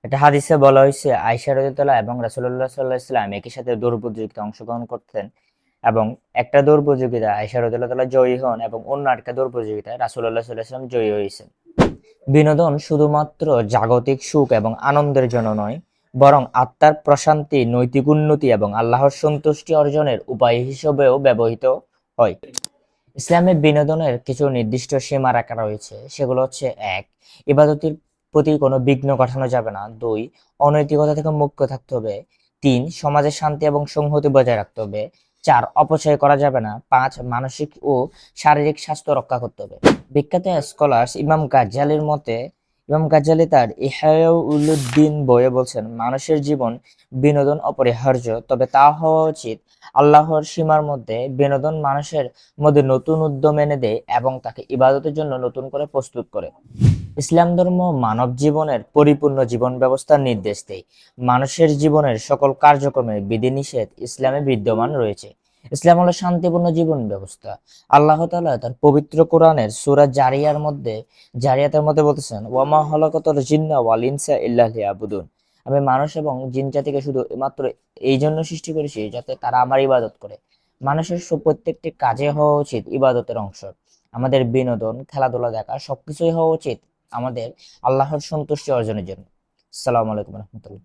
একটা হাদিসে বলা হয়েছে আয়েশা রাদিয়াল্লাহু এবং রাসূলুল্লাহ সাল্লাল্লাহু আলাইহি ওয়াসাল্লাম একই সাথে দৌড় প্রতিযোগিতায় অংশগ্রহণ করতেন এবং একটা দৌড় প্রতিযোগিতায় আয়েশা রাদিয়াল্লাহু জয়ী হন এবং অন্য একটা দৌড় প্রতিযোগিতায় রাসূলুল্লাহ সাল্লাল্লাহু আলাইহি ওয়াসাল্লাম জয়ী হয়েছেন। বিনোদন শুধুমাত্র জাগতিক সুখ এবং আনন্দের জন্য নয়, বরং আত্মার প্রশান্তি, নৈতিক উন্নতি এবং আল্লাহর সন্তুষ্টি অর্জনের উপায় হিসেবেও ব্যবহৃত হয়। ইসলামে বিনোদনের কিছু নির্দিষ্ট সীমা রাখা রয়েছে। সেগুলো হচ্ছে: ১. ইবাদতের প্রতি কোনো বিঘ্ন ঘটানো যাবে না। ২. অনৈতিকতা থেকে মুক্ত থাকতে হবে। ৩. সমাজে শান্তি এবং সংহতি বজায় রাখতে হবে। ৪. অপচয় করা যাবে না। ৫. মানসিক ও শারীরিক স্বাস্থ্য রক্ষা করতে হবে। বিখ্যাত স্কলার্স ইমাম গাজ্জালি তার ইহয়া উলুদ্দিন বইয়ে বলছেন, মানুষের জীবন বিনোদন অপরিহার্য, তবে তা হওয়া উচিত আল্লাহর সীমার মধ্যে। বিনোদন মানুষের মধ্যে নতুন উদ্যম এনে দেয় এবং তাকে ইবাদতের জন্য নতুন করে প্রস্তুত করে। ইসলাম ধর্ম মানব জীবনের পরিপূর্ণ জীবন ব্যবস্থার নির্দেশ দেয়। মানুষের জীবনের সকল কার্যক্রমের বিধিনিষেধ ইসলামে বিদ্যমান রয়েছে। ইসলাম হলো শান্তিপূর্ণ জীবন ব্যবস্থা। আল্লাহ তাআলা তার পবিত্র কোরআনের সূরা জারিয়াতের মধ্যে বলতেছেন, ওয়ামা খালাকাতুল জিন্না ওয়াল ইনসা ইল্লা লিয়াবুদুন। আমি মানুষ এবং জিন জাতিকে শুধু মাত্র এই জন্য সৃষ্টি করেছি যাতে তারা আমার ইবাদত করে। মানুষের প্রত্যেকটি কাজে হওয়া উচিত ইবাদতের অংশ। আমাদের বিনোদন, খেলাধুলা দেখা সবকিছুই হওয়া উচিত আমাদের আল্লাহর সন্তুষ্টি অর্জনের জন্য। আসসালামু আলাইকুম রহমতুল্লাহ।